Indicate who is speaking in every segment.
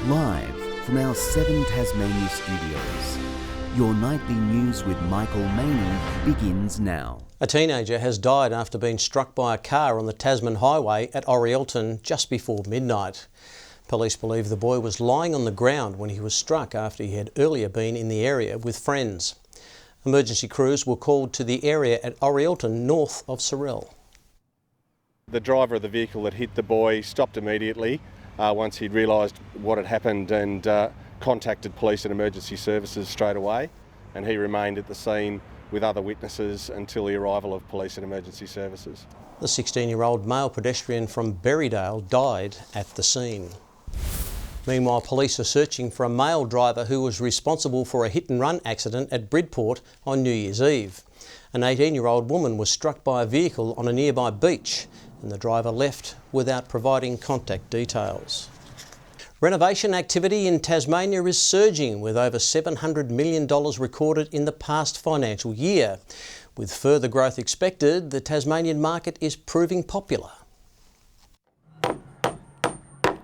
Speaker 1: Live from our 7 Tasmania studios, your nightly news with Michael Maney begins now.
Speaker 2: A teenager has died after being struck by a car on the Tasman highway at Orielton just before midnight. Police believe the boy was lying on the ground when he was struck after he had earlier been in the area with friends. Emergency crews were called to the area at Orielton, north of Sorell.
Speaker 3: The driver of the vehicle that hit the boy stopped immediately once he'd realised what had happened and contacted police and emergency services straight away, and he remained at the scene with other witnesses until the arrival of police and emergency services.
Speaker 2: The 16-year-old male pedestrian from Berrydale died at the scene. Meanwhile, police are searching for a male driver who was responsible for a hit-and-run accident at Bridport on New Year's Eve. An 18-year-old woman was struck by a vehicle on a nearby beach, and the driver left without providing contact details. Renovation activity in Tasmania is surging, with over $700 million recorded in the past financial year. With further growth expected, the Tasmanian market is proving popular.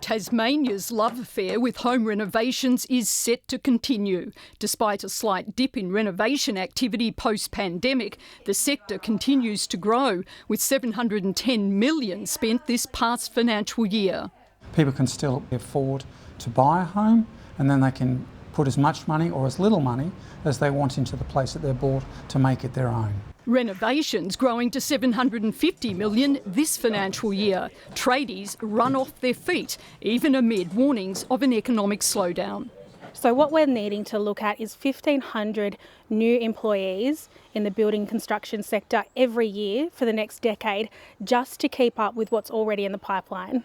Speaker 4: Tasmania's love affair with home renovations is set to continue. Despite a slight dip in renovation activity post-pandemic, the sector continues to grow, with $710 million spent this past financial year.
Speaker 5: People can still afford to buy a home, and then they can put as much money or as little money as they want into the place that they're bought to make it their own.
Speaker 4: Renovations growing to $750 million this financial year. Tradies run off their feet, even amid warnings of an economic slowdown.
Speaker 6: So what we're needing to look at is 1,500 new employees in the building construction sector every year for the next decade, just to keep up with what's already in the pipeline.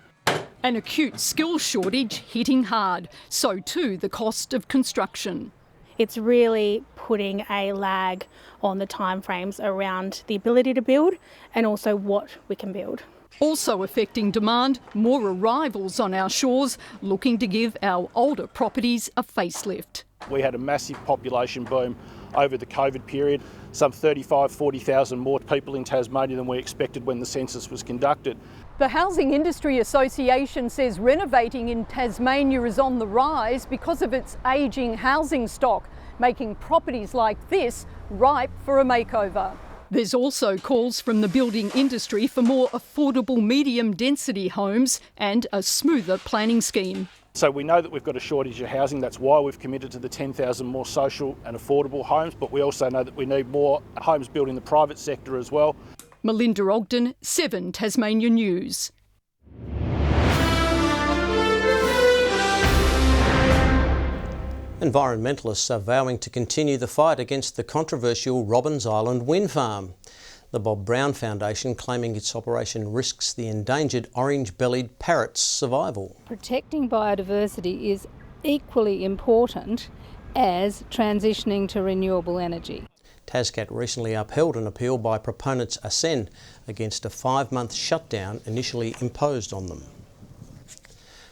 Speaker 4: An acute skills shortage hitting hard, so too the cost of construction.
Speaker 6: It's really putting a lag on the timeframes around the ability to build and also what we can build.
Speaker 4: Also affecting demand, more arrivals on our shores, looking to give our older properties a facelift.
Speaker 7: We had a massive population boom over the COVID period, some 40,000 more people in Tasmania than we expected when the census was conducted.
Speaker 4: The Housing Industry Association says renovating in Tasmania is on the rise because of its ageing housing stock, making properties like this ripe for a makeover. There's also calls from the building industry for more affordable medium density homes and a smoother planning scheme.
Speaker 7: So we know that we've got a shortage of housing. That's why we've committed to the 10,000 more social and affordable homes, but we also know that we need more homes built in the private sector as well.
Speaker 4: Melinda Ogden, 7 Tasmania News.
Speaker 2: Environmentalists are vowing to continue the fight against the controversial Robbins Island wind farm. The Bob Brown Foundation claiming its operation risks the endangered orange-bellied parrot's survival.
Speaker 8: Protecting biodiversity is equally important as transitioning to renewable energy.
Speaker 2: Tascat recently upheld an appeal by proponents Ascend against a 5-month shutdown initially imposed on them.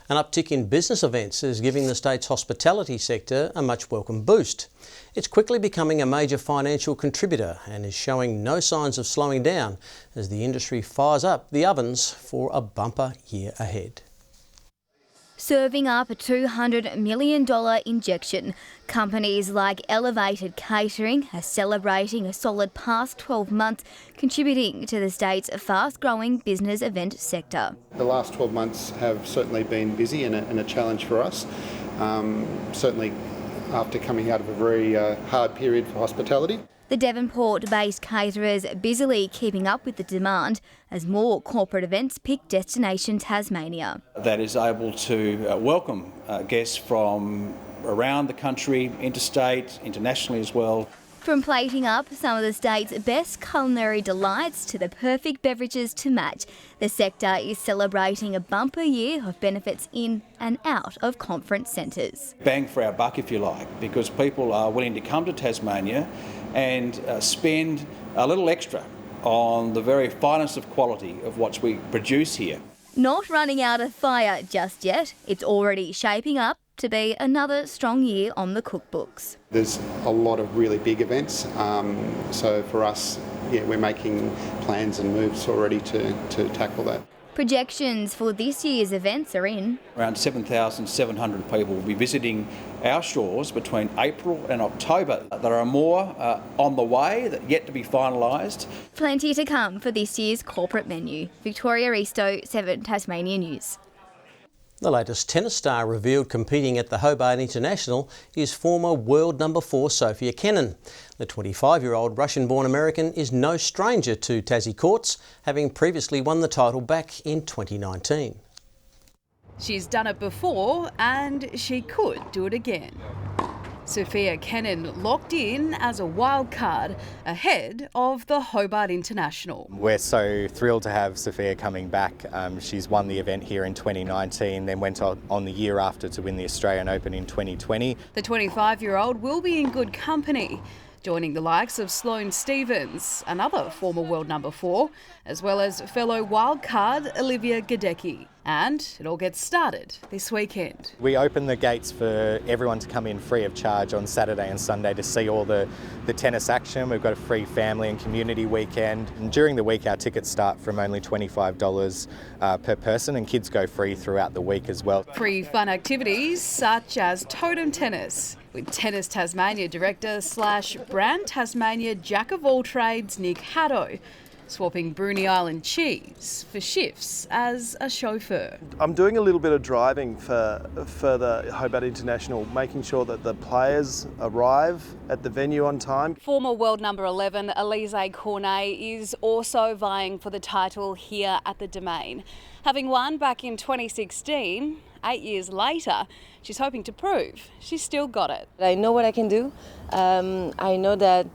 Speaker 2: An uptick in business events is giving the state's hospitality sector a much welcome boost. It's quickly becoming a major financial contributor and is showing no signs of slowing down as the industry fires up the ovens for a bumper year ahead.
Speaker 9: Serving up a $200 million injection, companies like Elevated Catering are celebrating a solid past 12 months, contributing to the state's fast-growing business event sector.
Speaker 10: The last 12 months have certainly been busy and a challenge for us, certainly after coming out of a very hard period for hospitality.
Speaker 9: The Devonport-based caterers busily keeping up with the demand as more corporate events pick Destination Tasmania.
Speaker 11: That is able to welcome guests from around the country, interstate, internationally as well.
Speaker 9: From plating up some of the state's best culinary delights to the perfect beverages to match, the sector is celebrating a bumper year of benefits in and out of conference centres.
Speaker 11: Bang for our buck, if you like, because people are willing to come to Tasmania and spend a little extra on the very finest of quality of what we produce here.
Speaker 9: Not running out of fire just yet, it's already shaping up to be another strong year on the cookbooks.
Speaker 10: There's a lot of really big events, so for us, we're making plans and moves already to tackle that.
Speaker 9: Projections for this year's events are in.
Speaker 11: Around 7,700 people will be visiting our shores between April and October. There are more on the way that yet to be finalised.
Speaker 9: Plenty to come for this year's corporate menu. Victoria Risto, 7 Tasmania News.
Speaker 2: The latest tennis star revealed competing at the Hobart International is former world number 4 Sofia Kenin. The 25-year-old Russian-born American is no stranger to Tassie courts, having previously won the title back in 2019.
Speaker 12: She's done it before and she could do it again. Sofia Kenin locked in as a wild card ahead of the Hobart International.
Speaker 13: We're so thrilled to have Sofia coming back. She's won the event here in 2019, then went on the year after to win the Australian Open in 2020.
Speaker 12: The 25-year-old will be in good company, joining the likes of Sloane Stephens, another former world number 4, as well as fellow wildcard Olivia Gadecki. And it all gets started this weekend.
Speaker 13: We open the gates for everyone to come in free of charge on Saturday and Sunday to see all the tennis action. We've got a free family and community weekend. And during the week, our tickets start from only $25 per person, and kids go free throughout the week as well.
Speaker 12: Free fun activities such as totem tennis, with Tennis Tasmania Director / Brand Tasmania Jack of all trades Nick Haddo swapping Bruny Island cheese for shifts as a chauffeur.
Speaker 14: I'm doing a little bit of driving for the Hobart International, making sure that the players arrive at the venue on time.
Speaker 12: Former world number 11 Elise Cornet is also vying for the title here at the Domain. Having won back in 2016, 8 years later, she's hoping to prove she's still got it.
Speaker 15: I know what I can do. I know that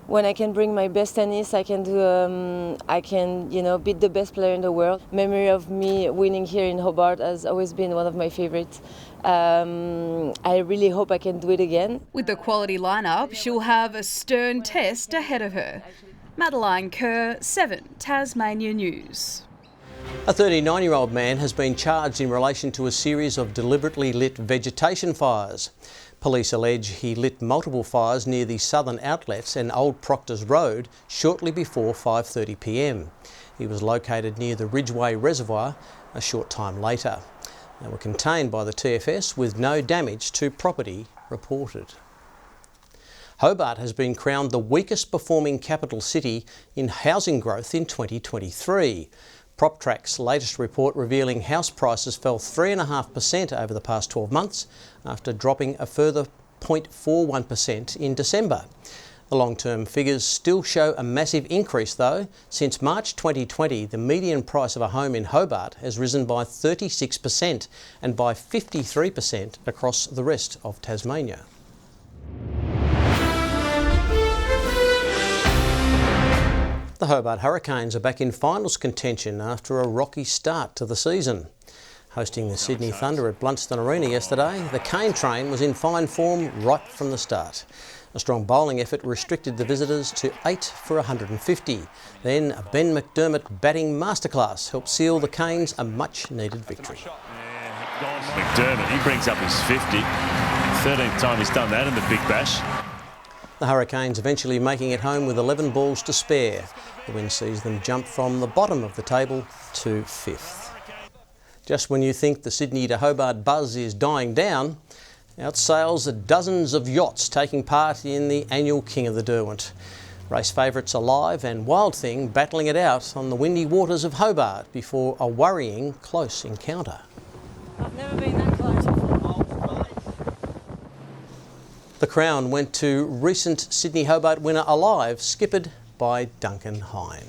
Speaker 15: when I can bring my best tennis, I can beat the best player in the world. Memory of me winning here in Hobart has always been one of my favorites. I really hope I can do it again.
Speaker 12: With the quality lineup, she'll have a stern test ahead of her. Madeline Kerr, 7 Tasmania News.
Speaker 2: A 39-year-old man has been charged in relation to a series of deliberately lit vegetation fires. Police allege he lit multiple fires near the southern outlets and Old Proctors Road shortly before 5:30 p.m. He was located near the Ridgeway Reservoir a short time later. They were contained by the TFS with no damage to property reported. Hobart has been crowned the weakest performing capital city in housing growth in 2023. PropTrack's latest report revealing house prices fell 3.5% over the past 12 months after dropping a further 0.41% in December. The long-term figures still show a massive increase though. Since March 2020, the median price of a home in Hobart has risen by 36% and by 53% across the rest of Tasmania. The Hobart Hurricanes are back in finals contention after a rocky start to the season. Hosting the Sydney Thunder at Blunston Arena yesterday, the Cane Train was in fine form right from the start. A strong bowling effort restricted the visitors to 8 for 150. Then a Ben McDermott batting masterclass helped seal the Canes a much-needed victory.
Speaker 16: McDermott, he brings up his 50. 13th time he's done that in the Big Bash.
Speaker 2: The Hurricanes eventually making it home with 11 balls to spare. The win sees them jump from the bottom of the table to 5th. Just when you think the Sydney to Hobart buzz is dying down, out sails dozens of yachts taking part in the annual King of the Derwent. Race favourites Alive and Wild Thing battling it out on the windy waters of Hobart before a worrying close encounter.
Speaker 17: I've never been that close before.
Speaker 2: The crown went to recent Sydney Hobart winner Alive, skippered by Duncan Hine.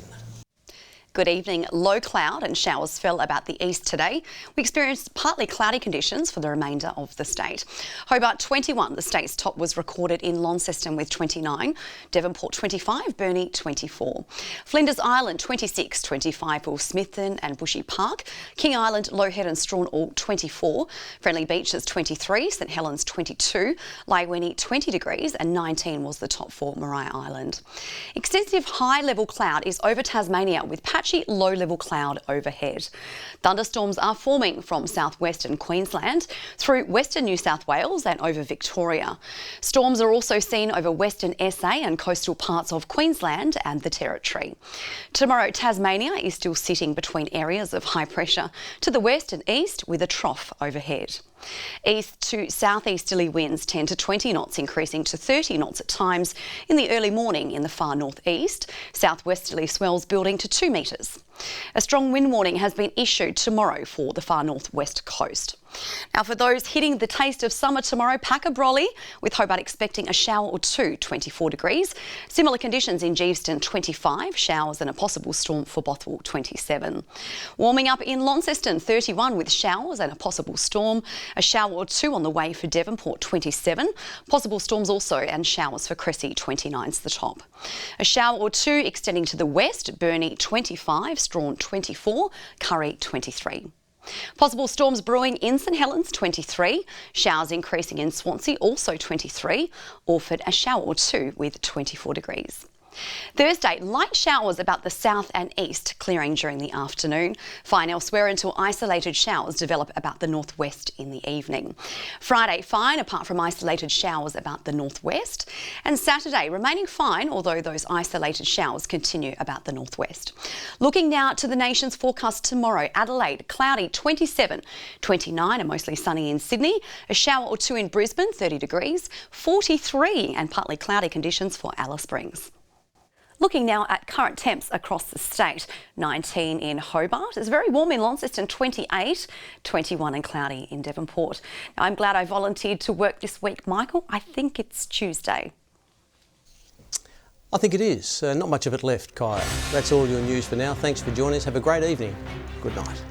Speaker 18: Good evening. Low cloud and showers fell about the east today. We experienced partly cloudy conditions for the remainder of the state. Hobart 21, the state's top, was recorded in Launceston with 29, Devonport 25, Burnie 24. Flinders Island 26, 25 for Smithton and Bushy Park. King Island, Low Head and Strawn all 24. Friendly Beaches 23, St Helens 22, Laiwini 20 degrees and 19 was the top for Maria Island. Extensive high-level cloud is over Tasmania with patchy patchy low-level cloud overhead. Thunderstorms are forming from southwestern Queensland through western New South Wales and over Victoria. Storms are also seen over western SA and coastal parts of Queensland and the Territory. Tomorrow, Tasmania is still sitting between areas of high pressure to the west and east with a trough overhead. East to southeasterly winds 10 to 20 knots, increasing to 30 knots at times in the early morning in the far northeast. Southwesterly swells building to 2 metres. A strong wind warning has been issued tomorrow for the far northwest coast. Now, for those hitting the taste of summer tomorrow, pack a brolly, with Hobart expecting a shower or two, 24 degrees. Similar conditions in Geeveston, 25, showers and a possible storm for Bothwell, 27. Warming up in Launceston, 31, with showers and a possible storm. A shower or two on the way for Devonport, 27. Possible storms also and showers for Cressy, 29's the top. A shower or two extending to the west, Burnie, 25, Strawn, 24, Curry, 23. Possible storms brewing in St Helens, 23. Showers increasing in Swansea, also 23. Orford, a shower or two with 24 degrees. Thursday, light showers about the south and east, clearing during the afternoon. Fine elsewhere until isolated showers develop about the northwest in the evening. Friday, fine apart from isolated showers about the northwest. And Saturday, remaining fine, although those isolated showers continue about the northwest. Looking now to the nation's forecast tomorrow. Adelaide, cloudy, 27, 29 and mostly sunny in Sydney. A shower or two in Brisbane, 30 degrees, 43 and partly cloudy conditions for Alice Springs. Looking now at current temps across the state. 19 in Hobart. It's very warm in Launceston, 28, 21 and cloudy in Devonport. Now, I'm glad I volunteered to work this week, Michael. I think it's Tuesday.
Speaker 2: I think it is. Not much of it left, Kaya. That's all your news for now. Thanks for joining us. Have a great evening. Good night.